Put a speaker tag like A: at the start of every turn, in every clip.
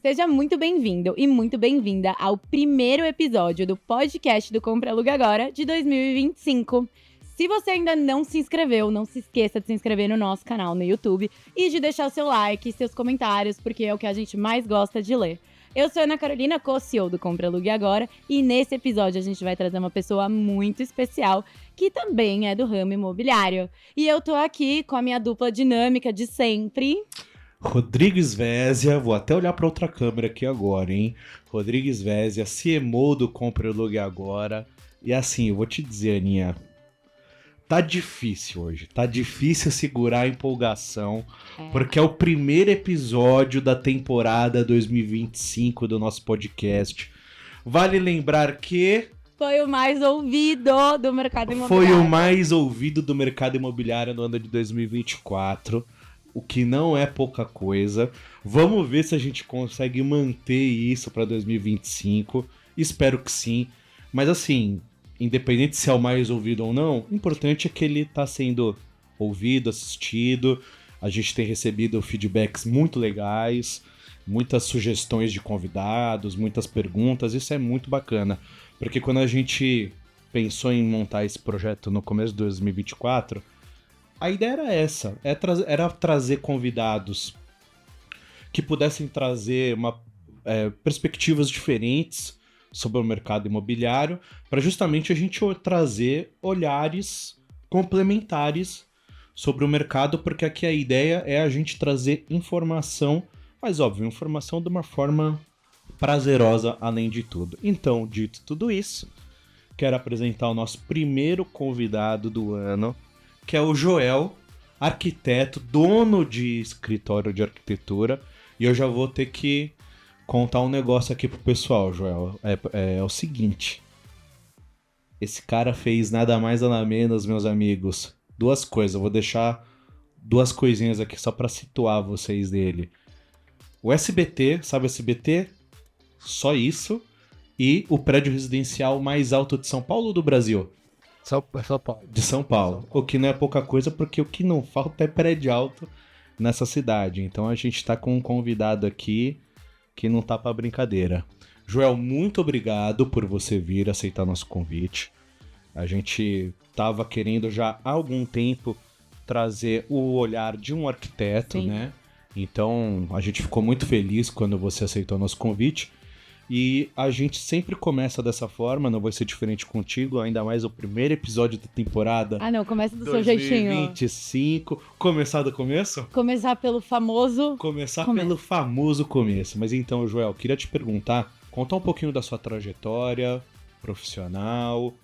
A: Seja muito bem-vindo e muito bem-vinda ao primeiro episódio do podcast do Compre Aluga Agora de 2025. Se você ainda não se inscreveu, não se esqueça de se inscrever no nosso canal no YouTube e de deixar o seu like e seus comentários, porque é o que a gente mais gosta de ler. Eu sou a Ana Carolina, co-CEO do Compre Alugue Agora, e nesse episódio a gente vai trazer uma pessoa muito especial, que também é do ramo imobiliário. E eu tô aqui com a minha dupla dinâmica de sempre.
B: Rodrigo Svezia, vou até olhar para outra câmera aqui agora, hein? Rodrigo Svezia, CMO do Compre Alugue Agora. E assim, eu vou te dizer, Aninha, tá difícil hoje, tá difícil segurar a empolgação, porque é o primeiro episódio da temporada 2025 do nosso podcast. Vale lembrar que
A: Foi o mais ouvido do mercado imobiliário.
B: foi o mais ouvido do mercado imobiliário no ano de 2024, o que não é pouca coisa. Vamos ver se a gente consegue manter isso para 2025, espero que sim, mas assim, independente se é o mais ouvido ou não, o importante é que ele está sendo ouvido, assistido. A gente tem recebido feedbacks muito legais, muitas sugestões de convidados, muitas perguntas. Isso é muito bacana, porque quando a gente pensou em montar esse projeto no começo de 2024, a ideia era essa, era trazer convidados que pudessem trazer perspectivas diferentes sobre o mercado imobiliário, para justamente a gente trazer olhares complementares sobre o mercado, porque aqui a ideia é a gente trazer informação, mas óbvio, informação de uma forma prazerosa além de tudo. Então, dito tudo isso, quero apresentar o nosso primeiro convidado do ano, que é o Joel, arquiteto, dono de escritório de arquitetura, e eu já vou ter que contar um negócio aqui pro pessoal, Joel. É o seguinte. Esse cara fez nada mais nada menos, meus amigos. Duas coisas. Eu vou deixar duas coisinhas aqui só pra situar vocês dele. O SBT, sabe o SBT? Só isso. E o prédio residencial mais alto de São Paulo ou do Brasil?
C: São Paulo.
B: De São Paulo. O que não é pouca coisa, porque o que não falta é prédio alto nessa cidade. Então a gente tá com um convidado aqui que não tá pra brincadeira. Joel, muito obrigado por você vir aceitar nosso convite. A gente tava querendo já há algum tempo trazer o olhar de um arquiteto,
A: Sim.
B: né? Então a gente ficou muito feliz quando você aceitou nosso convite. E a gente sempre começa dessa forma, não vai ser diferente contigo, ainda mais o primeiro episódio da temporada.
A: Ah, não, começa do seu jeitinho.
B: 2025. Começar do começo?
A: Começar pelo famoso...
B: Começar
A: Começo.
B: pelo famoso começo. Mas então, Joel, queria te perguntar, contar um pouquinho da sua trajetória profissional,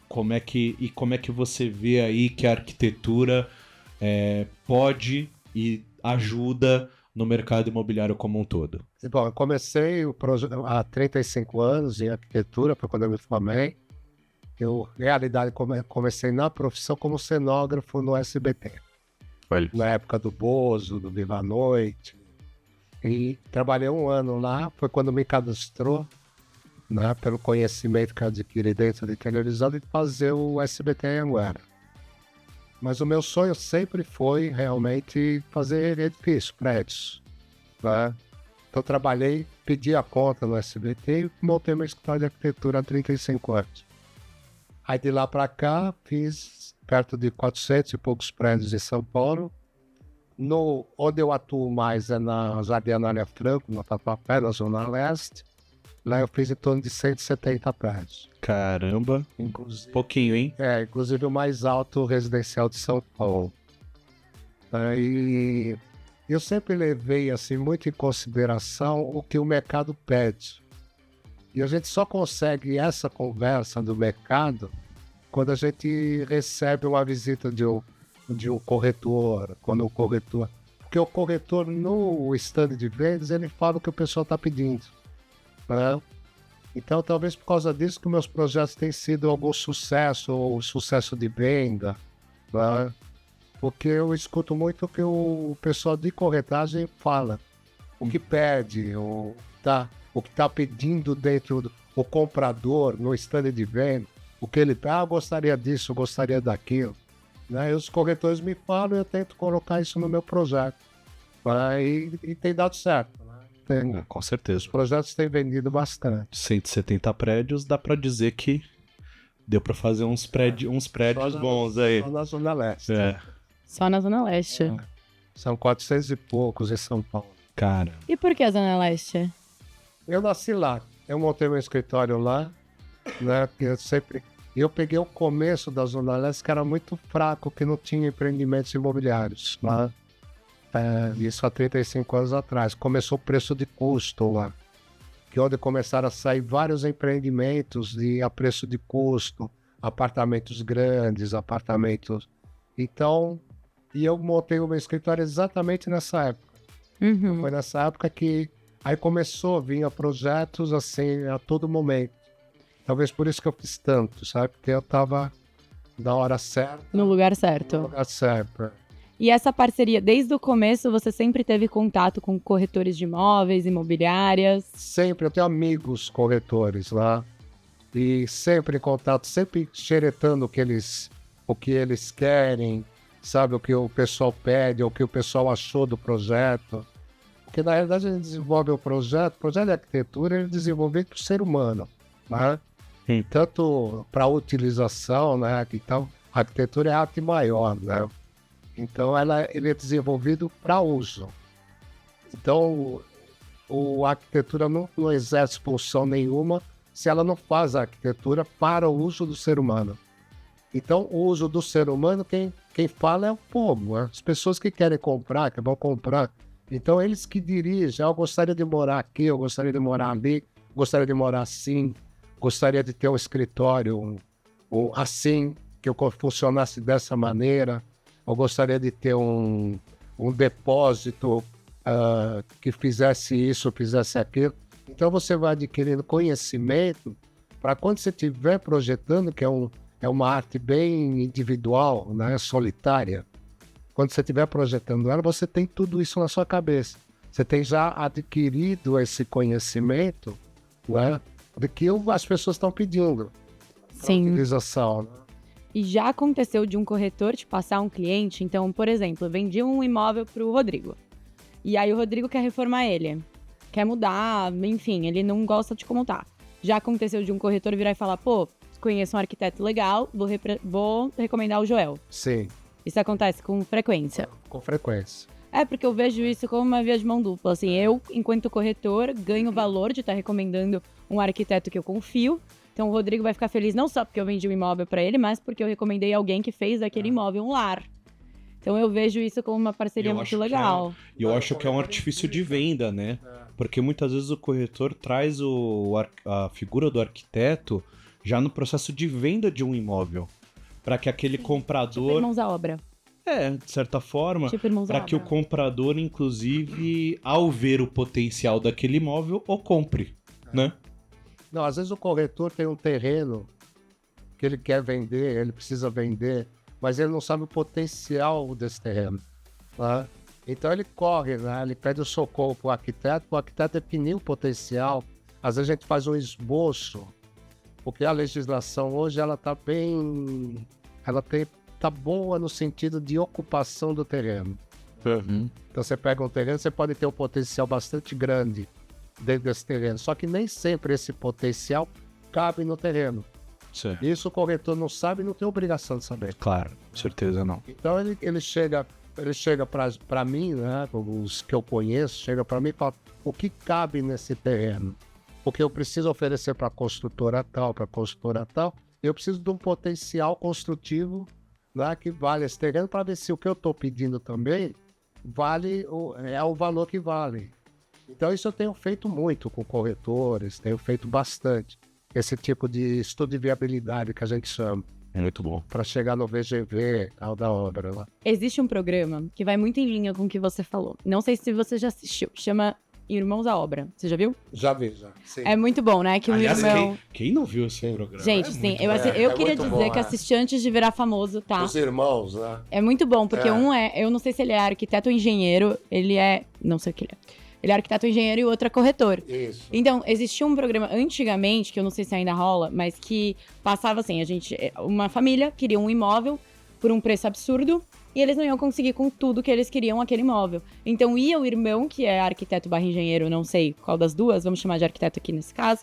B: como é que você vê aí que a arquitetura pode e ajuda no mercado imobiliário como um todo.
C: Bom, eu comecei há 35 anos em arquitetura, foi quando eu me formei. Eu, na realidade, comecei na profissão como cenógrafo no SBT.
B: Olha.
C: Na época do Bozo, do Viva a Noite. E trabalhei um ano lá, foi quando me cadastrou, né, pelo conhecimento que eu adquiri dentro de televisão, de fazer o SBT agora. Mas o meu sonho sempre foi realmente fazer edifícios, prédios, né? Então trabalhei, pedi a conta no SBT e montei meu escritório de arquitetura há 35 anos. Aí de lá para cá fiz perto de 400 e poucos prédios em São Paulo. Onde eu atuo mais é na Jardim Anália Franco, no Tatuapé, na Zona Leste. Lá eu fiz em torno de 170 prédios.
B: Caramba,
C: Inclusive,
B: pouquinho, hein?
C: inclusive o mais alto residencial de São Paulo. E eu sempre levei assim, muito em consideração o que o mercado pede. E a gente só consegue essa conversa do mercado quando a gente recebe uma visita de um corretor, quando o corretor... Porque o corretor no stand de vendas, ele fala o que o pessoal está pedindo, né? Então, talvez por causa disso que meus projetos têm sido algum sucesso, ou sucesso de venda, né? Porque eu escuto muito o que o pessoal de corretagem fala, o que pede, o que está pedindo dentro o comprador no stand de venda, o que ele eu gostaria disso, eu gostaria daquilo, né? E os corretores me falam e eu tento colocar isso no meu projeto. E tem dado certo. Né?
B: Com certeza.
C: Os projetos têm vendido bastante.
B: 170 prédios, dá pra dizer que deu pra fazer uns prédios bons aí.
C: Só na Zona Leste.
A: Só na Zona Leste.
C: São 400 e poucos em São Paulo.
B: Cara.
A: E por que a Zona Leste?
C: Eu nasci lá. Eu montei meu escritório lá, né? Eu peguei o começo da Zona Leste, que era muito fraco, que não tinha empreendimentos imobiliários, né? Isso há 35 anos atrás. Começou o preço de custo lá, que onde começaram a sair vários empreendimentos a preço de custo, apartamentos grandes, apartamentos... Então, eu montei o meu escritório exatamente nessa época.
A: Uhum.
C: Foi nessa época que aí começou a vir projetos assim a todo momento. Talvez por isso que eu fiz tanto, sabe? Porque eu tava na hora certa.
A: No lugar certo.
C: No lugar certo.
A: E essa parceria, desde o começo, você sempre teve contato com corretores de imóveis, imobiliárias?
C: Sempre, eu tenho amigos corretores lá. E sempre em contato, sempre xeretando o que eles querem, sabe? O que o pessoal pede, o que o pessoal achou do projeto. Porque na realidade a gente desenvolve o projeto de arquitetura ele é desenvolvido para o ser humano, né? Tanto para utilização, né? Então, a arquitetura é arte maior, né? Então ele é desenvolvido para uso. Então a arquitetura não exerce função nenhuma se ela não faz a arquitetura para o uso do ser humano. Então o uso do ser humano, quem fala é o povo, né? As pessoas que querem comprar, que vão comprar. Então eles que dirigem, eu gostaria de morar aqui, eu gostaria de morar ali, gostaria de morar assim, gostaria de ter um escritório assim, que eu funcionasse dessa maneira. Eu gostaria de ter um depósito que fizesse isso, fizesse aquilo. Então você vai adquirindo conhecimento para quando você estiver projetando, que é uma arte bem individual, né, solitária. Quando você estiver projetando ela, você tem tudo isso na sua cabeça. Você tem já adquirido esse conhecimento, né, de que as pessoas estão pedindo.
A: Sim.
C: Utilização, né?
A: E já aconteceu de um corretor te passar um cliente? Então, por exemplo, eu vendi um imóvel pro Rodrigo. E aí o Rodrigo quer reformar ele. Quer mudar, enfim, ele não gosta de como tá. Já aconteceu de um corretor virar e falar, pô, conheço um arquiteto legal, vou recomendar o Joel.
C: Sim.
A: Isso acontece com frequência.
C: Com frequência.
A: É, porque eu vejo isso como uma via de mão dupla. Assim, eu, enquanto corretor, ganho o valor de estar recomendando um arquiteto que eu confio. Então o Rodrigo vai ficar feliz não só porque eu vendi um imóvel para ele, mas porque eu recomendei alguém que fez daquele imóvel um lar. Então eu vejo isso como uma parceria muito legal.
B: E eu acho que é um artifício de venda, né? Porque muitas vezes o corretor traz a figura do arquiteto já no processo de venda de um imóvel. Para que aquele comprador...
A: Tipo irmãos à obra.
B: De certa forma,
A: tipo
B: para que o comprador, inclusive, ao ver o potencial daquele imóvel, o compre, né?
C: Não, às vezes o corretor tem um terreno que ele quer vender, ele precisa vender, mas ele não sabe o potencial desse terreno, né? Então ele corre, né? Ele pede o socorro para o arquiteto definir o potencial. Às vezes a gente faz um esboço, porque a legislação hoje ela está bem... Tá boa no sentido de ocupação do terreno.
B: Uhum.
C: Então você pega um terreno, você pode ter um potencial bastante grande dentro desse terreno. Só que nem sempre esse potencial cabe no terreno.
B: Sim.
C: Isso o corretor não sabe e não tem obrigação de saber.
B: Claro, com certeza não.
C: Então ele chega para mim, né, os que eu conheço, chega para mim e fala o que cabe nesse terreno. Porque eu preciso oferecer para a construtora tal, eu preciso de um potencial construtivo, né, que vale esse terreno para ver se o que eu estou pedindo também é o valor que vale. Então isso eu tenho feito muito com corretores, tenho feito bastante. Esse tipo de estudo de viabilidade que a gente chama.
B: É muito bom.
C: Para chegar no VGV, tal da obra lá.
A: Existe um programa que vai muito em linha com o que você falou. Não sei se você já assistiu. Chama Irmãos à Obra. Você já viu?
C: Já vi, já. Sim.
A: É muito bom, né? Que
B: Aliás,
A: um irmão...
B: quem não viu esse programa?
A: Gente, sim. Eu queria dizer que assisti antes de virar famoso, tá?
C: Os irmãos, né?
A: É muito bom, porque eu não sei se ele é arquiteto ou engenheiro, não sei o que ele é. Ele é arquiteto ou engenheiro e o outro é corretor.
C: Isso.
A: Então, existia um programa antigamente, que eu não sei se ainda rola, mas que passava assim, uma família queria um imóvel, por um preço absurdo e eles não iam conseguir com tudo que eles queriam aquele imóvel. Então ia o irmão, que é arquiteto barra engenheiro, não sei qual das duas, vamos chamar de arquiteto aqui nesse caso,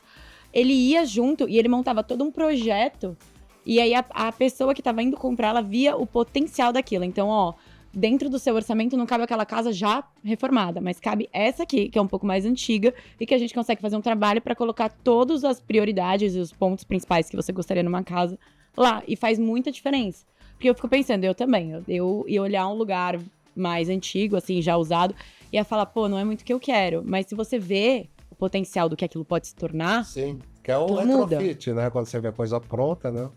A: ele ia junto e ele montava todo um projeto e aí a pessoa que tava indo comprar, ela via o potencial daquilo. Então, ó, dentro do seu orçamento não cabe aquela casa já reformada, mas cabe essa aqui, que é um pouco mais antiga e que a gente consegue fazer um trabalho para colocar todas as prioridades e os pontos principais que você gostaria numa casa lá. E faz muita diferença. Porque eu fico pensando, eu também, eu ia olhar um lugar mais antigo, assim, já usado, e ia falar, pô, não é muito o que eu quero. Mas se você vê o potencial do que aquilo pode se tornar...
C: Sim, que é o retrofit, né? Quando você vê a coisa pronta, né?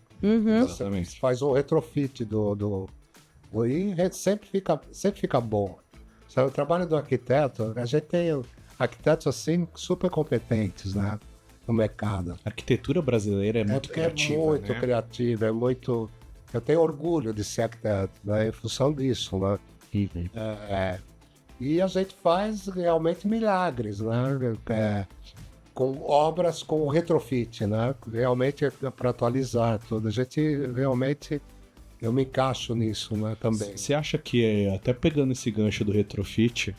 C: Você faz um retrofit e sempre fica bom. Sabe, o trabalho do arquiteto, a gente tem arquitetos assim super competentes, né, no mercado.
B: A arquitetura brasileira é muito criativa.
C: É muito criativa, é muito. Eu tenho orgulho de ser arquiteto, né, em função disso, né? E a gente faz realmente milagres, né? Com obras com retrofit, né? Realmente é para atualizar tudo. A gente realmente. Eu me encaixo nisso, né, também.
B: Você acha que, até pegando esse gancho do retrofit,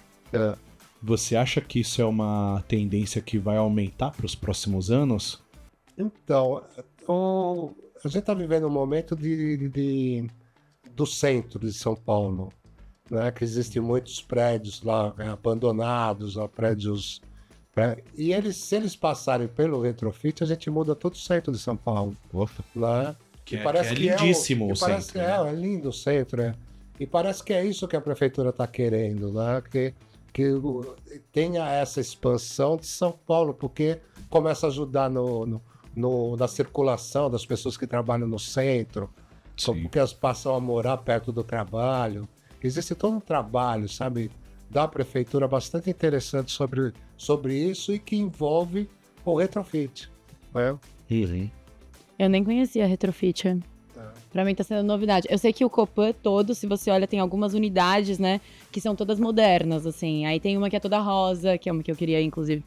B: você acha que isso é uma tendência que vai aumentar para os próximos anos?
C: Então, a gente está vivendo um momento do centro de São Paulo, né, que existem muitos prédios lá abandonados, prédios... E se eles passarem pelo retrofit, a gente muda todo o centro de São Paulo.
B: Ufa.
C: Né?
B: Que é lindíssimo o centro.
C: É lindo o centro. E parece que é isso que a prefeitura está querendo, né? Que tenha essa expansão de São Paulo, porque começa a ajudar na circulação das pessoas que trabalham no centro, porque elas passam a morar perto do trabalho. Existe todo um trabalho, sabe, da prefeitura bastante interessante sobre isso e que envolve o retrofit. Né?
A: Eu nem conhecia retrofit. Pra mim tá sendo novidade. Eu sei que o Copan todo, se você olha, tem algumas unidades, né, que são todas modernas, assim. Aí tem uma que é toda rosa, que é uma que eu queria, inclusive.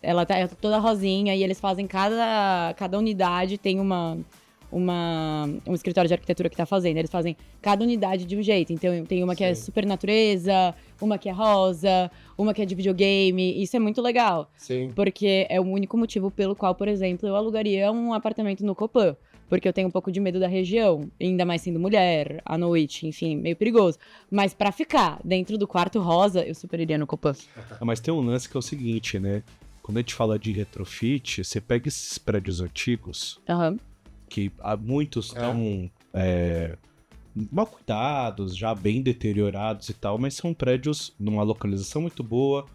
A: Ela é toda rosinha e eles fazem cada unidade tem um escritório de arquitetura que tá fazendo. Eles fazem cada unidade de um jeito. Então tem uma que é super natureza, uma que é rosa, uma que é de videogame. Isso é muito legal.
C: Sim.
A: Porque é o único motivo pelo qual, por exemplo, eu alugaria um apartamento no Copan. Porque eu tenho um pouco de medo da região, ainda mais sendo mulher, à noite, enfim, meio perigoso. Mas pra ficar dentro do quarto rosa, eu super iria no Copan.
B: Mas tem um lance que é o seguinte, né? Quando a gente fala de retrofit, você pega esses prédios antigos, que muitos estão mal cuidados, já bem deteriorados e tal, mas são prédios numa localização muito boa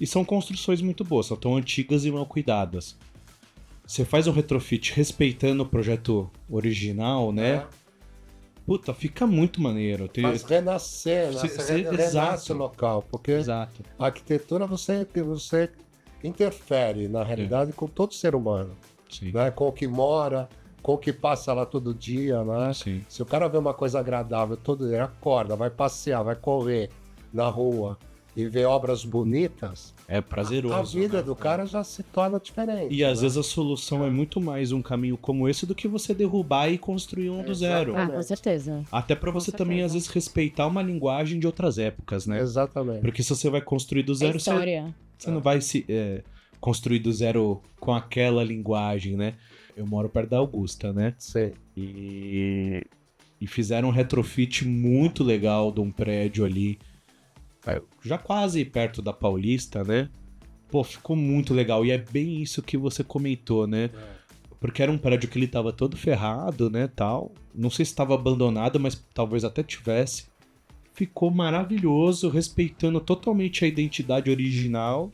B: e são construções muito boas, só tão antigas e mal cuidadas. Você faz um retrofit respeitando o projeto original, né? Puta, fica muito maneiro.
C: Faz renascer, renasce o local, porque a arquitetura você interfere, na realidade, com todo ser humano. Né? Com o que mora, com o que passa lá todo dia, né?
B: Sim.
C: Se o cara vê uma coisa agradável todo dia, acorda, vai passear, vai correr na rua e ver obras bonitas,
B: é prazeroso.
C: A vida do cara já se torna diferente.
B: E às vezes a solução é muito mais um caminho como esse do que você derrubar e construir um do zero.
A: Ah, com certeza.
B: Até pra você também, às vezes, respeitar uma linguagem de outras épocas, né?
C: Exatamente.
B: Porque se você vai construir do zero, você não vai construir do zero com aquela linguagem, né? Eu moro perto da Augusta, né?
C: Sim.
B: E fizeram um retrofit muito legal de um prédio ali, já quase perto da Paulista, né? Pô, ficou muito legal. E é bem isso que você comentou, né? Porque era um prédio que ele tava todo ferrado, né, tal. Não sei se estava abandonado, mas talvez até tivesse. Ficou maravilhoso, respeitando totalmente a identidade original.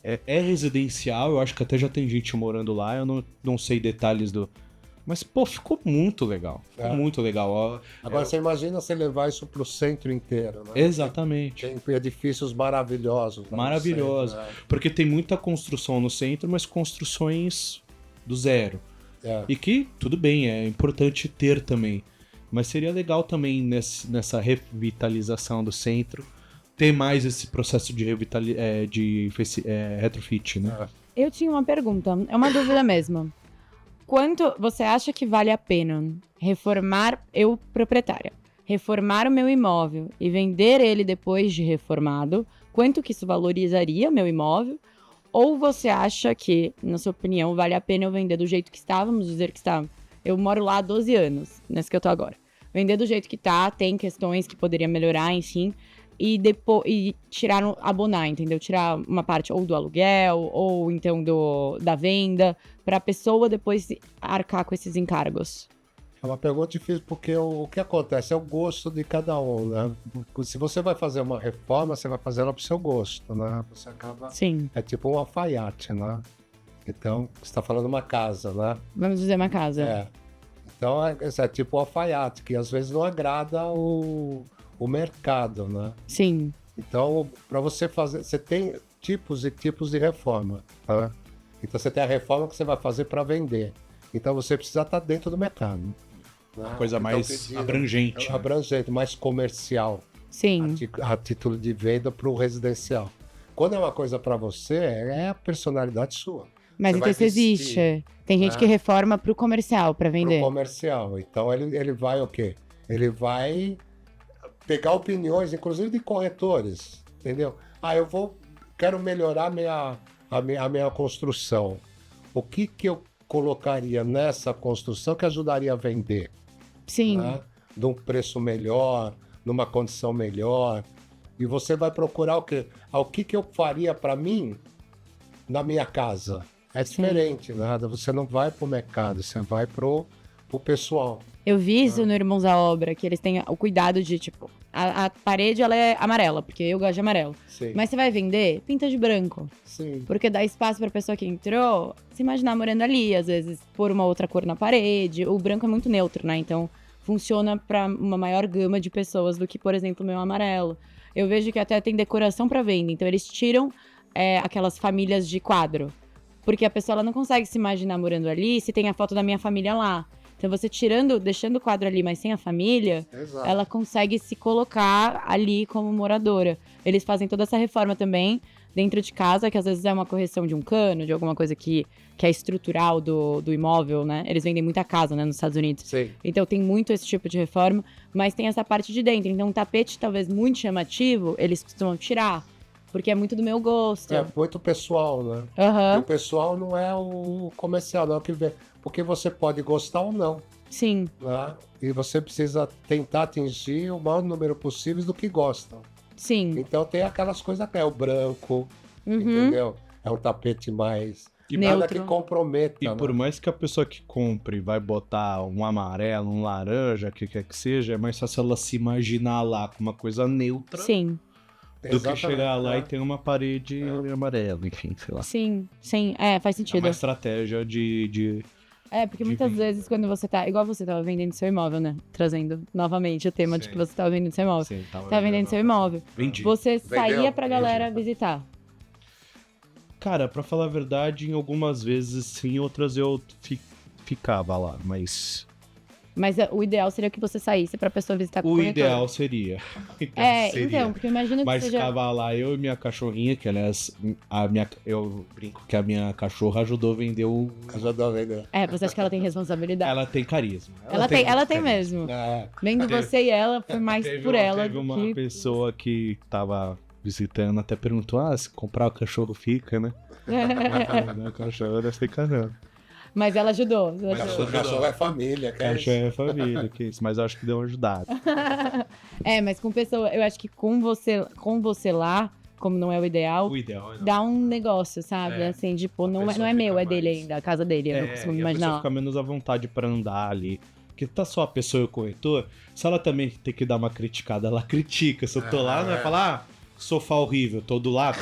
B: É residencial, eu acho que até já tem gente morando lá. Eu não sei detalhes do... Mas, pô, ficou muito legal. Ficou muito legal.
C: Agora, você imagina você levar isso pro centro inteiro, né?
B: Exatamente.
C: Tem edifícios maravilhosos.
B: Maravilhosos.
C: Centro, né?
B: Porque tem muita construção no centro, mas construções do zero. E que, tudo bem, é importante ter também. Mas seria legal também, nessa revitalização do centro, ter mais esse processo de retrofit, né?
A: Eu tinha uma pergunta, é uma dúvida mesmo. Quanto você acha que vale a pena reformar, eu proprietária, reformar o meu imóvel e vender ele depois de reformado, quanto que isso valorizaria o meu imóvel? Ou você acha que, na sua opinião, vale a pena eu vender do jeito que está, vamos dizer que está... Eu moro lá há 12 anos, nesse que eu tô agora. Vender do jeito que tá, tem questões que poderia melhorar, enfim, e depois abonar, entendeu? Tirar uma parte ou do aluguel, ou então da venda, pra pessoa depois arcar com esses encargos.
C: É uma pergunta difícil, porque o que acontece é o gosto de cada um, né? Se você vai fazer uma reforma, você vai fazer ela pro seu gosto, né? Você acaba...
A: Sim.
C: É tipo um alfaiate, né? Então, você está falando uma casa, né?
A: Vamos dizer uma casa.
C: É. Então, é tipo um alfaiate, que às vezes não agrada o mercado, né?
A: Sim.
C: Então, para você fazer... Você tem tipos e tipos de reforma, tá? Então, você tem a reforma que você vai fazer para vender. Então, você precisa estar dentro do mercado.
B: Uma coisa mais abrangente.
C: Abrangente, mais comercial.
A: Sim.
C: A título de venda para o residencial. Quando é uma coisa para você, é a personalidade sua.
A: Mas
C: Você
A: então isso existe. Tem gente que reforma pro comercial, para vender.
C: Pro comercial. Então ele vai o quê? Ele vai pegar opiniões, inclusive de corretores, entendeu? Quero melhorar a minha construção. O que eu colocaria nessa construção que ajudaria a vender?
A: Sim.
C: Né? De um preço melhor, numa condição melhor. E você vai procurar o quê? O que eu faria para mim na minha casa? É diferente, né? Você não vai pro mercado, você vai pro pessoal.
A: Eu vi isso no Irmãos à Obra, que eles têm o cuidado de, tipo, a parede ela é amarela, porque eu gosto de amarelo.
C: Sim.
A: Mas você vai vender, pinta de branco.
C: Sim.
A: Porque dá espaço pra pessoa que entrou se imaginar morando ali, às vezes pôr uma outra cor na parede. O branco é muito neutro, né? Então funciona pra uma maior gama de pessoas do que, por exemplo, o meu amarelo. Eu vejo que até tem decoração pra venda, então eles tiram aquelas famílias de quadro. Porque a pessoa ela não consegue se imaginar morando ali se tem a foto da minha família lá. Então você deixando o quadro ali, mas sem a família,
C: Exato.
A: ela consegue se colocar ali como moradora. Eles fazem toda essa reforma também dentro de casa, que às vezes é uma correção de um cano, de alguma coisa que é estrutural do imóvel, né? Eles vendem muita casa, né, nos Estados Unidos.
C: Sim.
A: Então tem muito esse tipo de reforma, mas tem essa parte de dentro. Então um tapete talvez muito chamativo, eles costumam tirar. Porque é muito do meu gosto.
C: É muito pessoal, né?
A: Aham.
C: O pessoal não é o comercial, não é o que vê. Porque você pode gostar ou não,
A: Sim.
C: né? E você precisa tentar atingir o maior número possível do que gostam.
A: Sim.
C: Então tem aquelas coisas que é o branco,
A: Uhum.
C: entendeu? É um tapete mais...
B: E
C: nada
A: neutro.
C: que comprometa,
B: E
C: né?
B: por mais que a pessoa que compre vai botar um amarelo, um laranja, o que quer que seja, é mais fácil ela se imaginar lá com uma coisa neutra
A: Sim.
B: do que
C: Exatamente,
B: chegar lá
C: né?
B: e ter uma parede amarela, enfim, sei lá.
A: Sim. Sim. Faz
B: É
A: sentido.
B: uma estratégia de...
A: Porque muitas vezes quando você tá... Igual você tava vendendo seu imóvel, né? Trazendo novamente o tema de
B: Sim.
A: que você tava vendendo seu imóvel.
B: Sim,
A: Você tava vendendo seu imóvel.
B: Vendi.
A: Você
C: Vendeu?
A: saía pra galera
C: Vendi.
A: visitar.
B: Cara, pra falar a verdade, em algumas vezes sim, outras eu ficava lá, mas
A: Mas o ideal seria que você saísse pra pessoa visitar com o
B: o
A: corretor.
B: ideal seria.
A: Então, porque imagina que
B: Mas
A: seja...
B: ficava lá eu e minha cachorrinha, que aliás, eu brinco que a minha cachorra ajudou a vender o...
C: Ajudou a vender.
A: Você acha que ela tem responsabilidade?
B: Ela tem carisma.
A: Ela tem
B: carisma.
A: mesmo.
C: É,
A: Vendo você e ela, foi mais por ela
B: Teve
A: do
B: uma
A: que...
B: pessoa que tava visitando, até perguntou, se comprar o cachorro fica, né? O cachorro não fica não.
A: Mas ela ajudou.
C: o cachorro é família, cara.
B: Cachorro é família, que isso, mas eu acho que deu uma ajudada.
A: Mas com pessoa, eu acho que com você lá, como não é o ideal,
B: O ideal é não.
A: dá um negócio, sabe?
B: É.
A: Assim, tipo, não
B: pessoa
A: é meu,
B: fica
A: é dele
B: mais-
A: ainda, a casa dele, eu não consigo me
B: E a pessoa
A: imaginar.
B: fica menos à vontade pra andar ali. Porque tá só a pessoa e o corretor, se ela também tem que dar uma criticada, ela critica. Se eu tô lá, não vai falar, sofá horrível, tô do lado.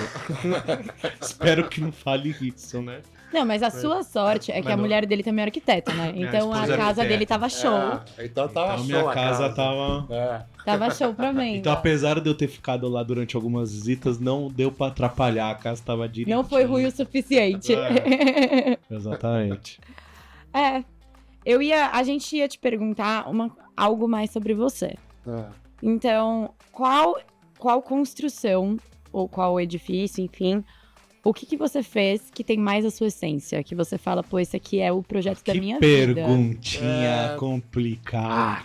B: Espero que não fale isso, né?
A: Não, mas a sua sorte é que
B: mas
A: a
B: não-
A: mulher dele também é arquiteta, né? Então a
B: esposa é
A: casa
B: arquiteta.
A: dele tava show.
C: Então tava
B: Então
C: show
B: minha
C: a
B: casa tava...
A: Tava show pra venda.
B: Então apesar de eu ter ficado lá durante algumas visitas, não deu pra atrapalhar, a casa tava direitinho.
A: Não foi ruim o suficiente.
B: Exatamente.
A: A gente ia te perguntar algo mais sobre você.
C: É.
A: Então, qual construção, ou qual edifício, enfim, o que você fez que tem mais a sua essência? Que você fala, pô, esse aqui é o projeto da minha vida.
B: Perguntinha complicada.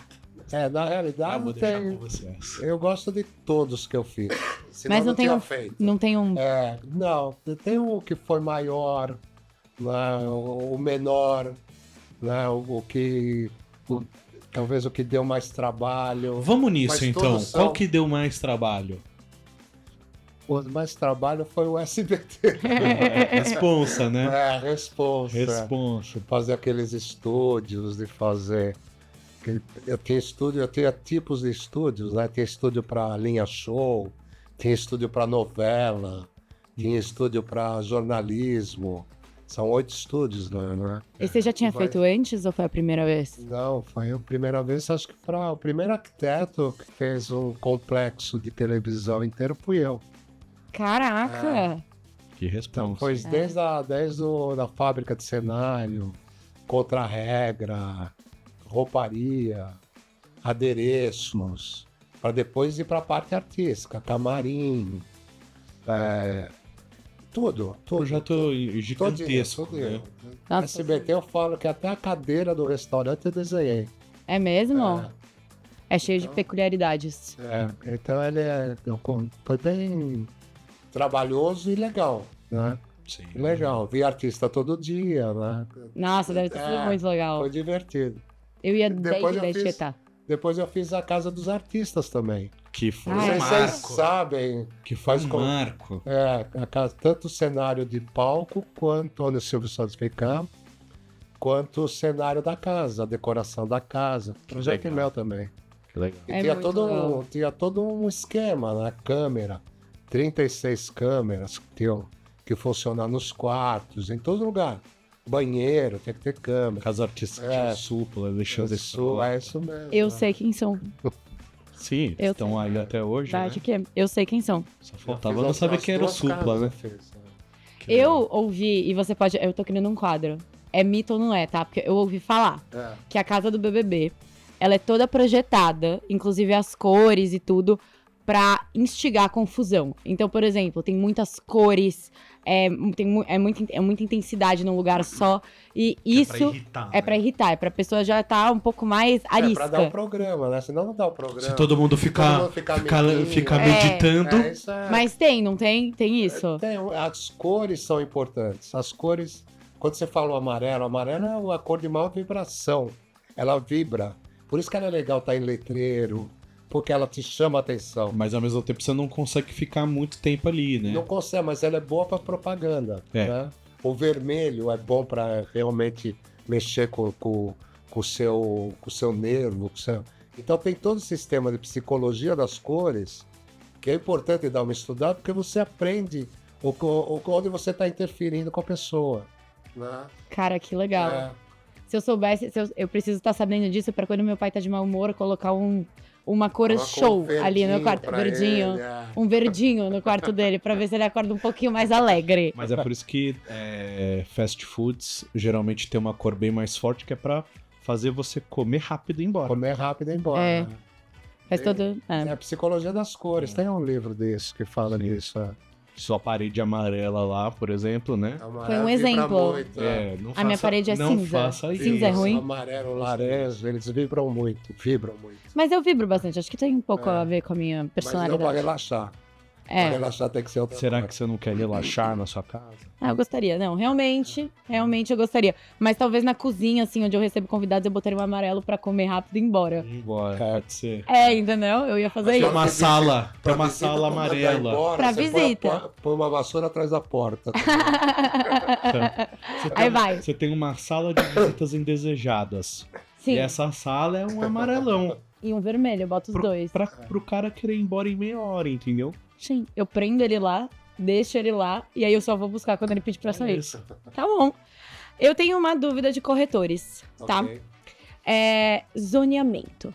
C: Na
B: Ah,
C: realidade,
B: vou deixar com você.
C: eu gosto de todos que eu fiz. Senão
A: Mas não tem
C: tinha
A: um-
C: feito.
A: Não tem um.
C: Não, tem o que foi maior, né, o menor, né, talvez o que deu mais trabalho.
B: Vamos nisso,
C: Mas
B: então.
C: todos são-
B: Qual que deu mais trabalho?
C: O mais trabalho foi o SBT.
B: Responsa, né?
C: Responsa.
B: Responsa.
C: Fazer aqueles estúdios, de fazer. Eu tinha tipos de estúdios, né? Tinha estúdio para linha show, tinha estúdio para novela, tinha estúdio para jornalismo. São 8 estúdios, né?
A: E você já tinha
C: Vai.
A: feito antes ou foi a primeira vez?
C: Não, foi a primeira vez, acho que o primeiro arquiteto que fez um complexo de televisão inteiro fui eu.
A: Caraca!
B: Que
C: Então,
B: responsa.
C: foi desde a fábrica de cenário, contra-regra, rouparia, adereços, para depois ir para a parte artística, camarim, tudo.
B: Projeto gigantesco.
C: Tudo
B: Né?
C: eu.
A: Nossa.
C: SBT eu falo que até a cadeira do restaurante eu desenhei.
A: É mesmo?
C: É.
A: É cheio de peculiaridades.
C: Então foi bem trabalhoso e legal, né?
B: Sim.
C: Legal, vi artista todo dia, né?
A: Nossa, deve ter sido muito legal.
C: Foi divertido.
A: Eu ia
C: Depois
A: 10
C: eu
A: de 10
C: fiz-
A: tietar.
C: Depois eu fiz a Casa dos Artistas também.
B: Que foi
C: Não
A: Ah,
C: sei
A: é.
C: se vocês sabem,
B: Que faz
C: faz com-
B: marco.
C: tanto o cenário de palco, quanto onde o Silvio Santos ficar, quanto o cenário da casa, a decoração da casa. Projeto
B: legal.
C: Mel também.
B: Que legal.
C: E
A: É
C: tinha,
A: muito legal.
C: tinha todo um esquema, né? Câmera, 36 câmeras que funcionam nos quartos, em todo lugar. Banheiro, tem que ter câmera.
B: Casa artística
C: É.
B: Supla, Alexandre
C: Isso,
B: Supla.
C: é isso mesmo.
A: Eu sei quem são.
B: Sim,
A: Eu
B: estão aí até hoje,
A: Verdade
B: né?
A: que é. Eu sei quem são.
B: Só faltava não saber quem era o Supla, né? Que
A: Eu
B: legal.
A: ouvi, e você pode. Eu tô criando um quadro. É mito ou não é, tá? Porque eu ouvi falar que a casa do BBB, ela é toda projetada, inclusive as cores e tudo, pra instigar a confusão. Então, por exemplo, tem muitas cores, é muita intensidade num lugar só. E isso é pra irritar, é pra pessoa já estar um pouco mais arisca.
C: É pra dar o programa, né? Senão não dá o programa.
B: Se todo mundo ficar
C: fica
B: meditando.
C: Isso é...
A: Mas tem, não tem? Tem isso.
C: As cores são importantes. As cores, quando você fala o amarelo é a cor de maior vibração. Ela vibra. Por isso que ela é legal estar em letreiro, porque ela te chama a atenção.
B: Mas ao mesmo tempo você não consegue ficar muito tempo ali, né?
C: Não consegue, mas ela é boa para propaganda.
B: É.
C: Né? O vermelho é bom para realmente mexer com o seu nervo. Então tem todo o sistema de psicologia das cores que é importante dar uma estudada, porque você aprende onde você está interferindo com a pessoa. Né?
A: Cara, que legal.
C: É.
A: Se eu soubesse, eu preciso estar sabendo disso pra quando meu pai tá de mau humor, colocar uma cor
C: Uma
A: show
C: cor
A: ali no meu quarto.
C: pra
A: Verdinho.
C: ele, é.
A: Um verdinho no quarto dele, pra ver se ele acorda um pouquinho mais alegre.
B: Mas é por isso que fast foods geralmente tem uma cor bem mais forte, que é pra fazer você comer rápido e ir embora.
C: Comer rápido e ir embora.
A: É.
C: Né?
A: Faz todo.
C: É a psicologia das cores. Tem um livro desse que fala nisso.
B: Sua parede amarela lá, por exemplo, né?
A: Foi um exemplo.
B: Não
A: A minha parede é
B: não
A: cinza.
B: Faça isso.
A: Cinza é ruim?
C: Amarelo, laranja, eles vibram muito.
A: Mas eu vibro bastante, acho que tem um pouco a ver com a minha
C: Mas não para
A: personalidade.
C: relaxar. Para
A: É.
C: relaxar tem que ser outra
B: Será
C: coisa.
B: que você não quer relaxar na sua casa?
A: Eu gostaria. Não, realmente eu gostaria. Mas talvez na cozinha, assim, onde eu recebo convidados, eu botaria um amarelo pra comer rápido e ir embora.
B: Ir embora, pode ser.
A: Entendeu? Eu ia fazer
B: Tem
A: isso.
B: uma
C: Pra
B: sala, tem
C: Pra
B: uma
C: visita,
B: sala
C: quando mandar
B: amarela.
C: embora,
A: Pra
C: você
A: visita.
C: Põe uma vassoura atrás da porta.
B: Você
A: Aí
B: tem,
A: vai.
B: Você tem uma sala de visitas indesejadas.
A: Sim,
B: E essa sala é um amarelão.
A: e um vermelho, eu boto os dois.
B: Pro cara querer ir embora em meia hora, entendeu?
A: Sim, eu prendo ele lá, deixo ele lá, e aí eu só vou buscar quando ele pedir pra sair.
B: Isso.
A: Tá bom. Eu tenho uma dúvida de corretores, tá?
C: Ok.
A: É zoneamento.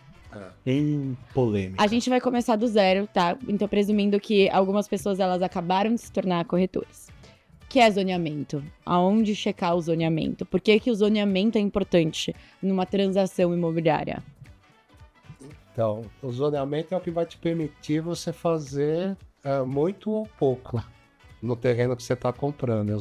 B: Em polêmica.
A: A gente vai começar do zero, tá? Então, presumindo que algumas pessoas elas acabaram de se tornar corretores. O que é zoneamento? Aonde checar o zoneamento? Por que que o zoneamento é importante numa transação imobiliária?
C: Então, o zoneamento é o que vai te permitir você fazer muito ou pouco no terreno que você está comprando.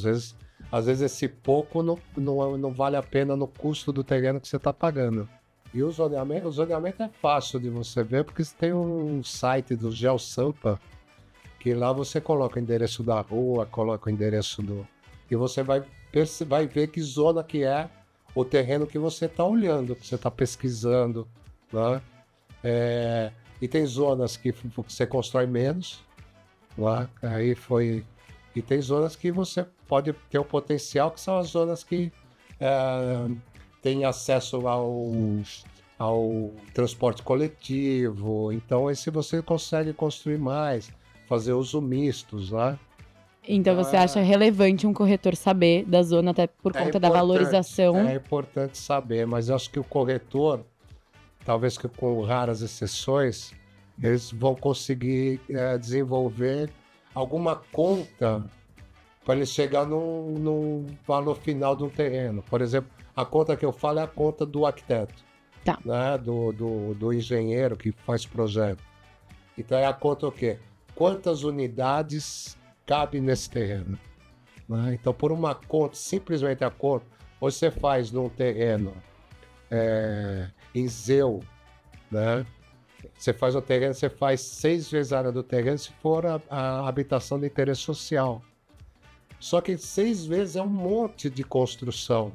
C: Às vezes esse pouco não vale a pena no custo do terreno que você está pagando. E o zoneamento é fácil de você ver, porque tem um site do GeoSampa, que lá você coloca o endereço da rua, coloca o endereço do... E você vai ver que zona que é o terreno que você está olhando, que você está pesquisando, né? E tem zonas que você constrói menos, né? E tem zonas que você pode ter o potencial, que são as zonas que têm acesso ao transporte coletivo. Então, esse você consegue construir mais, fazer uso mistos, né?
A: Então você acha relevante um corretor saber da zona, até por conta da valorização?
C: É importante saber, mas eu acho que o corretor, talvez que com raras exceções, eles vão conseguir desenvolver alguma conta para ele chegar num valor final de um terreno. Por exemplo, a conta que eu falo é a conta do arquiteto,
A: tá,
C: né? do engenheiro que faz projeto. Então é a conta o quê? Quantas unidades cabe nesse terreno? Né? Então, por uma conta, simplesmente a conta, você faz num terreno em Zeu, né? Você faz o terreno, você faz 6 vezes a área do terreno se for a habitação de interesse social. Só que 6 vezes é um monte de construção,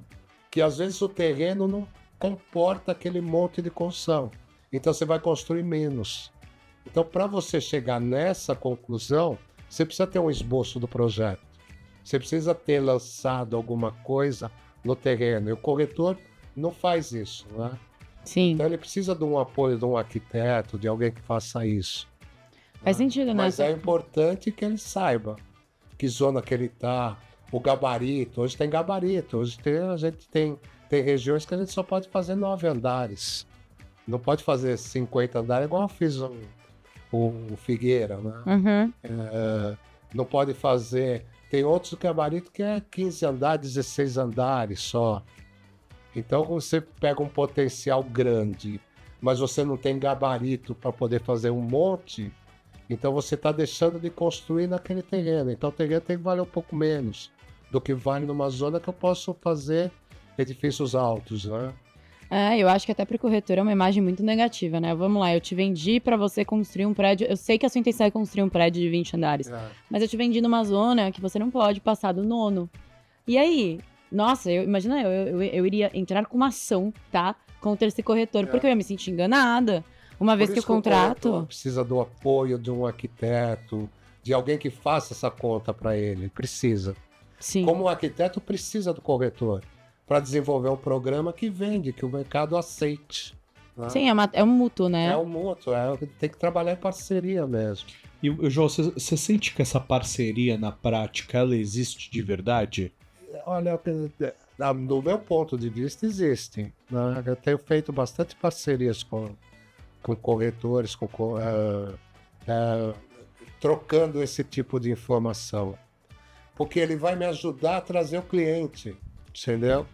C: que às vezes o terreno não comporta aquele monte de construção. Então você vai construir menos. Então, para você chegar nessa conclusão, você precisa ter um esboço do projeto. Você precisa ter lançado alguma coisa no terreno. E o corretor não faz isso, né?
A: Sim.
C: Então ele precisa de um apoio de um arquiteto, de alguém que faça isso.
A: Faz sentido, né?
C: Mas é importante que ele saiba que zona que ele está, o gabarito. Hoje tem gabarito. Hoje a gente tem regiões que a gente só pode fazer 9 andares. Não pode fazer 50 andares, igual eu fiz o Figueira, né?
A: Uhum.
C: Não pode fazer... Tem outros gabaritos que é 15 andares, 16 andares só. Então você pega um potencial grande, mas você não tem gabarito para poder fazer um monte, então você está deixando de construir naquele terreno. Então o terreno tem que valer um pouco menos do que vale numa zona que eu posso fazer edifícios altos, né?
A: Eu acho que até para o corretor é uma imagem muito negativa, né? Vamos lá, eu te vendi para você construir um prédio. Eu sei que a sua intenção é construir um prédio de 20 andares, mas eu te vendi numa zona que você não pode passar do 9º. E aí? Nossa, imagina, eu iria entrar com uma ação, tá? Contra esse corretor, porque eu ia me sentir enganada. Uma vez que o contrato...
C: Precisa do apoio de um arquiteto, de alguém que faça essa conta para ele. Precisa.
A: Sim.
C: Como o arquiteto precisa do corretor para desenvolver um programa que vende, que o mercado aceite. Né?
A: Sim, é um mútuo, né?
C: É um mútuo, tem que trabalhar em parceria mesmo.
B: E, João, você sente que essa parceria na prática, ela existe de verdade?
C: Olha, do meu ponto de vista, existe. Né? Eu tenho feito bastante parcerias com corretores, trocando esse tipo de informação. Porque ele vai me ajudar a trazer o cliente, entendeu?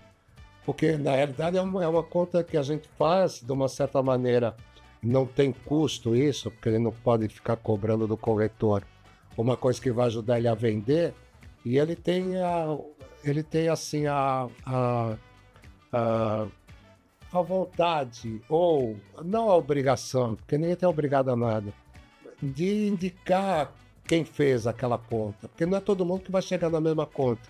C: Porque, na realidade, é uma conta que a gente faz, de uma certa maneira, não tem custo isso, porque ele não pode ficar cobrando do corretor uma coisa que vai ajudar ele a vender, e ele tem assim, a vontade, ou não a obrigação, porque ninguém tem obrigado a nada, de indicar quem fez aquela conta, porque não é todo mundo que vai chegar na mesma conta,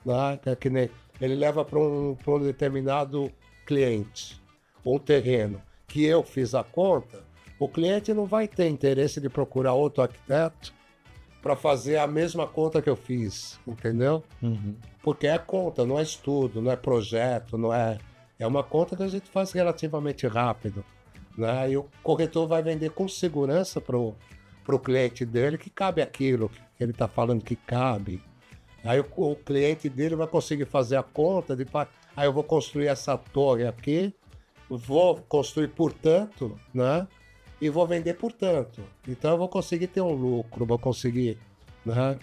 C: né? Que nem ele leva para um determinado cliente, ou um terreno, que eu fiz a conta, o cliente não vai ter interesse de procurar outro arquiteto para fazer a mesma conta que eu fiz, entendeu?
B: Uhum.
C: Porque é conta, não é estudo, não é projeto, não é... É uma conta que a gente faz relativamente rápido, né? E o corretor vai vender com segurança pro cliente dele que cabe aquilo que ele está falando que cabe. Aí o cliente dele vai conseguir fazer a conta de... Aí eu vou construir essa torre aqui, vou construir por tanto, né? E vou vender por tanto. Então eu vou conseguir ter um lucro, vou conseguir... Né?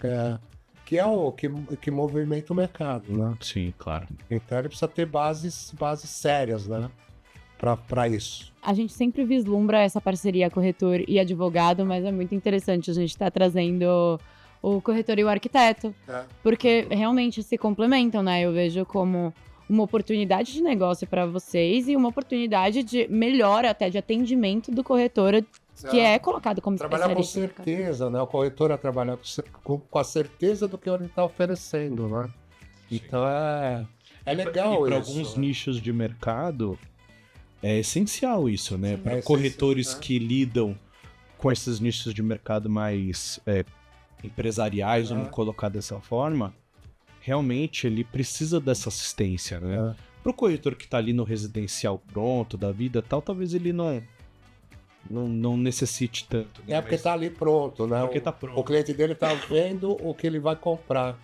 C: Que é o que movimenta o mercado, né?
B: Sim, claro.
C: Então ele precisa ter bases sérias, né? Para isso.
A: A gente sempre vislumbra essa parceria corretor e advogado, mas é muito interessante a gente estar trazendo o corretor e o arquiteto, porque realmente se complementam, né? Eu vejo como uma oportunidade de negócio para vocês e uma oportunidade de melhora até de atendimento do corretor que é colocado como
C: trabalhar com
A: especialista.
C: certeza, né? O corretor é trabalhar com a certeza do que ele está oferecendo, né? Então é legal
B: para
C: isso.
B: alguns nichos de mercado é essencial isso, né? Para
C: É
B: corretores
C: essencial,
B: que lidam com esses nichos de mercado mais empresariais, vamos colocar dessa forma, realmente ele precisa dessa assistência, né? Pro corretor que tá ali no residencial pronto, da vida e tal, talvez ele não necessite tanto. Né?
C: Porque tá ali pronto, né?
B: Porque tá pronto.
C: O cliente dele tá vendo o que ele vai comprar.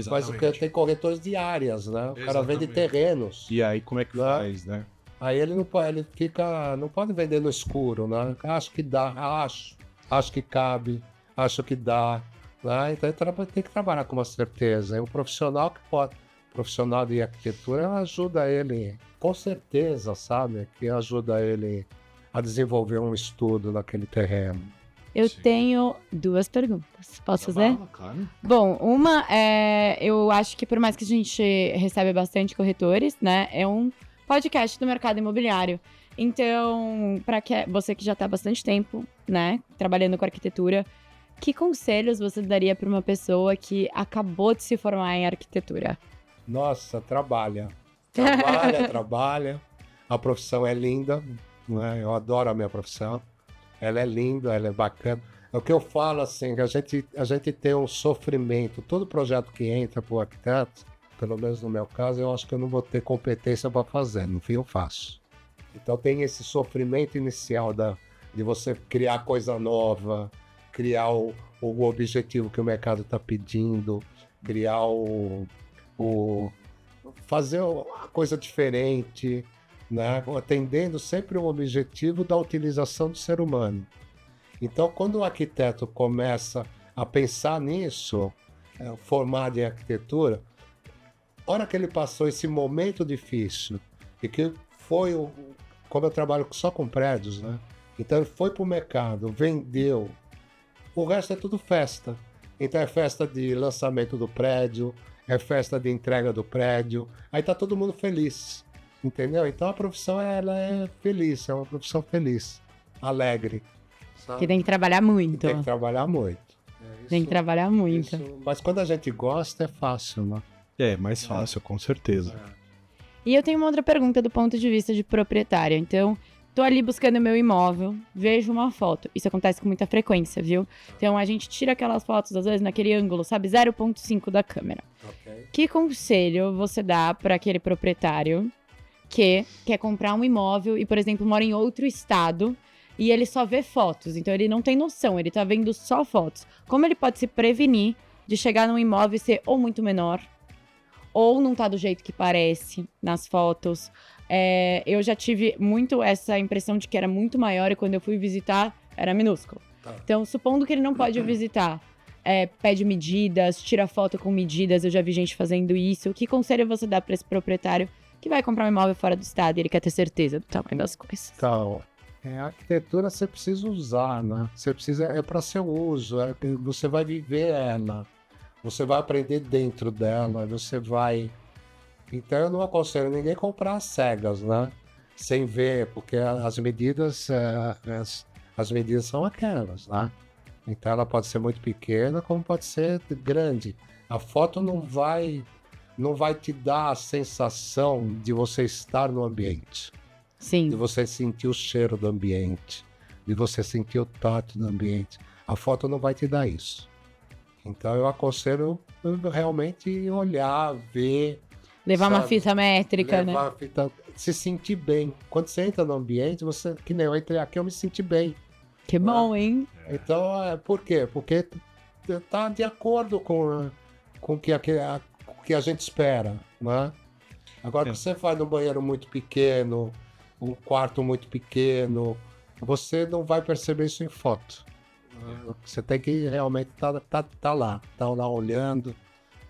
C: Mas o que tem corretores de áreas, né? O cara vende terrenos.
B: E aí como é que faz, né?
C: Aí ele não pode, não pode vender no escuro, né? Acho que dá, acho que cabe, acho que dá. Né? Então ele tem que trabalhar com uma certeza. É um profissional profissional de arquitetura ajuda ele, com certeza, sabe? Que ajuda ele a desenvolver um estudo naquele terreno.
A: Eu tenho 2 perguntas. Posso fazer?
B: Claro.
A: Bom, uma é... Eu acho que por mais que a gente recebe bastante corretores, né? É um podcast do mercado imobiliário. Então, para você que já está há bastante tempo, né? Trabalhando com arquitetura, que conselhos você daria para uma pessoa que acabou de se formar em arquitetura?
C: Nossa, trabalha. Trabalha. A profissão é linda, né? Eu adoro a minha profissão. Ela é linda, ela é bacana. É o que eu falo, assim, que a gente tem um sofrimento. Todo projeto que entra para o arquiteto, pelo menos no meu caso, eu acho que eu não vou ter competência para fazer. No fim, eu faço. Então tem esse sofrimento inicial de você criar coisa nova, criar o objetivo que o mercado está pedindo, criar fazer a coisa diferente, né? Atendendo sempre o objetivo da utilização do ser humano. Então, quando o arquiteto começa a pensar nisso, formado em arquitetura, a hora que ele passou esse momento difícil, e que foi, como eu trabalho só com prédios, né? Então ele foi para o mercado, vendeu, o resto é tudo festa. Então é festa de lançamento do prédio, é festa de entrega do prédio, aí tá todo mundo feliz. Entendeu? Então a profissão ela é feliz, é uma profissão feliz, alegre. Sabe?
A: Que tem que trabalhar muito.
C: Tem que trabalhar muito.
A: Tem que trabalhar muito.
C: Mas quando a gente gosta, é fácil, né?
B: É, mais fácil, com certeza.
A: E eu tenho uma outra pergunta do ponto de vista de proprietária. Então, tô ali buscando meu imóvel, vejo uma foto. Isso acontece com muita frequência, viu? Então, a gente tira aquelas fotos, às vezes, naquele ângulo, sabe? 0,5 da câmera.
C: Okay.
A: Que conselho você dá para aquele proprietário que quer comprar um imóvel e, por exemplo, mora em outro estado e ele só vê fotos, então ele não tem noção, ele tá vendo só fotos. Como ele pode se prevenir de chegar num imóvel e ser ou muito menor, ou não tá do jeito que parece nas fotos? Eu já tive muito essa impressão de que era muito maior e quando eu fui visitar, era minúsculo.
C: Tá.
A: Então, supondo que ele não pode visitar, pede medidas, tira foto com medidas, eu já vi gente fazendo isso. Que conselho você dá para esse proprietário que vai comprar um imóvel fora do estado e ele quer ter certeza do tamanho das coisas?
C: Então, a arquitetura você precisa usar, né? Você precisa, é para seu uso, você vai viver ela, você vai aprender dentro dela, você vai... Então eu não aconselho ninguém comprar às cegas, né? Sem ver, porque as medidas são aquelas, né? Então ela pode ser muito pequena, como pode ser grande. A foto não vai te dar a sensação de você estar no ambiente.
A: Sim.
C: De você sentir o cheiro do ambiente, de você sentir o tato do ambiente. A foto não vai te dar isso. Então eu aconselho realmente olhar, ver.
A: Levar uma fita métrica, né?
C: Se sentir bem. Quando você entra no ambiente, que nem eu entrei aqui, eu me senti bem.
A: Que bom, hein?
C: Então, por quê? Porque tá de acordo com o que a gente espera, né? Agora, que você faz num banheiro muito pequeno, um quarto muito pequeno, você não vai perceber isso em foto. Você tem que realmente tá lá olhando,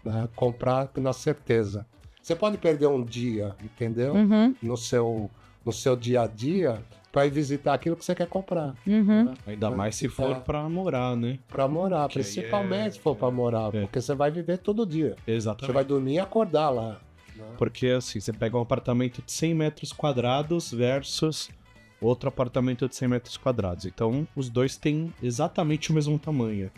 C: né? Comprar na certeza. Você pode perder um dia, entendeu?
A: Uhum.
C: No seu dia a dia, para ir visitar aquilo que você quer comprar.
A: Uhum.
C: Né?
B: Ainda mais se for pra morar, né?
C: Para morar, principalmente se for para morar, porque você vai viver todo dia.
B: Exatamente.
C: Você vai dormir e acordar lá.
B: Porque, assim, você pega um apartamento de 100 metros quadrados versus outro apartamento de 100 metros quadrados. Então, os dois têm exatamente o mesmo tamanho.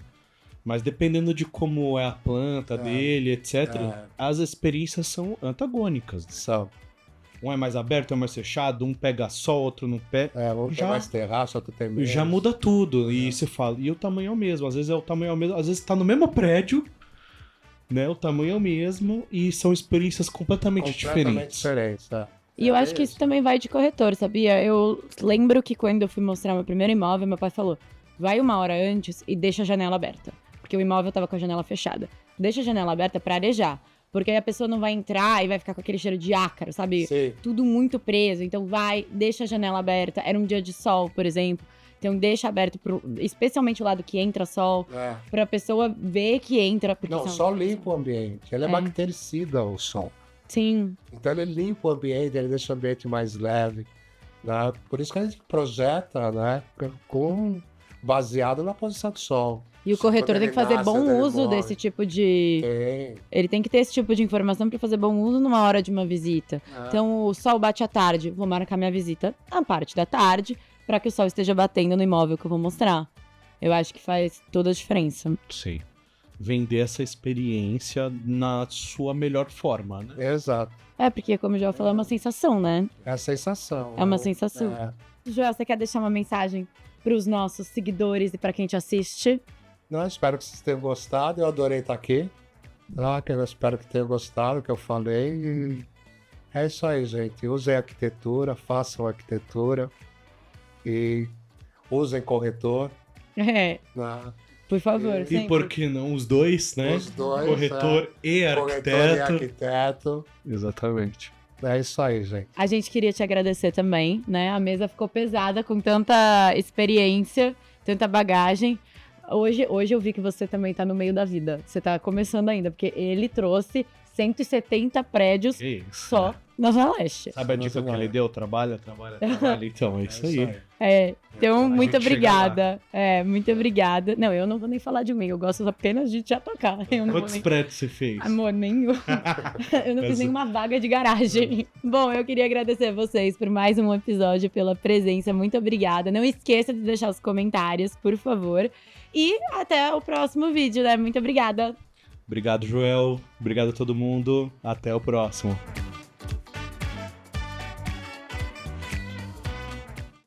B: Mas dependendo de como é a planta dele, etc., as experiências são antagônicas.
C: São.
B: Um é mais aberto, um é mais fechado, um pega sol, outro não pega.
C: Um tem mais terraço, outro tem menos.
B: Já muda tudo. E você fala, e o tamanho é o mesmo. Às vezes é o tamanho é o mesmo, às vezes tá no mesmo prédio, né? O tamanho é o mesmo e são experiências completamente diferentes.
A: E eu acho que isso também vai de corretor, sabia? Eu lembro que quando eu fui mostrar meu primeiro imóvel, meu pai falou, vai 1 hora antes e deixa a janela aberta. Porque o imóvel tava com a janela fechada. Deixa a janela aberta pra arejar. Porque aí a pessoa não vai entrar e vai ficar com aquele cheiro de ácaro, sabe?
C: Sim.
A: Tudo muito preso. Então deixa a janela aberta. Era um dia de sol, por exemplo. Então deixa aberto, especialmente o lado que entra sol, pra pessoa ver que entra.
C: Não, o sol limpa o ambiente. Ele é bactericida, o sol.
A: Sim.
C: Então ele limpa o ambiente, ele deixa o ambiente mais leve. Né? Por isso que a gente projeta, né? Baseado na posição do sol.
A: E o corretor tem que fazer bom uso desse tipo de... Ele tem que ter esse tipo de informação para fazer bom uso numa hora de uma visita. Então, o sol bate à tarde, vou marcar minha visita na parte da tarde, para que o sol esteja batendo no imóvel que eu vou mostrar. Eu acho que faz toda a diferença.
B: Sim. Vender essa experiência na sua melhor forma, né?
C: Exato.
A: Porque, como eu já falei, é uma sensação, né?
C: É a sensação.
A: É uma sensação. Joel, você quer deixar uma mensagem para os nossos seguidores e para quem te assiste?
C: Não, espero que vocês tenham gostado. Eu adorei estar aqui. Eu espero que tenham gostado do que eu falei. E é isso aí, gente. Usem arquitetura, façam arquitetura e usem corretor.
A: Por favor.
B: E por que não os dois, né?
C: Os dois.
B: Corretor e arquiteto.
C: Corretor e arquiteto.
B: Exatamente.
C: É isso aí, gente.
A: A gente queria te agradecer também, né? A mesa ficou pesada com tanta experiência, tanta bagagem. Hoje eu vi que você também tá no meio da vida. Você tá começando ainda, porque ele trouxe 170 prédios só na Zona Leste.
B: Sabe a dica que ele deu? Trabalha. Então, é isso aí.
A: Então, muito obrigada. Muito obrigada. Não, eu não vou nem falar de mim, eu gosto apenas de te atacar.
B: Quantos prédios você fez?
A: Amor, nenhum. Eu não fiz nenhuma vaga de garagem. Bom, eu queria agradecer a vocês por mais um episódio, pela presença. Muito obrigada. Não esqueça de deixar os comentários, por favor. E até o próximo vídeo, né? Muito obrigada.
B: Obrigado, Joel. Obrigado a todo mundo. Até o próximo.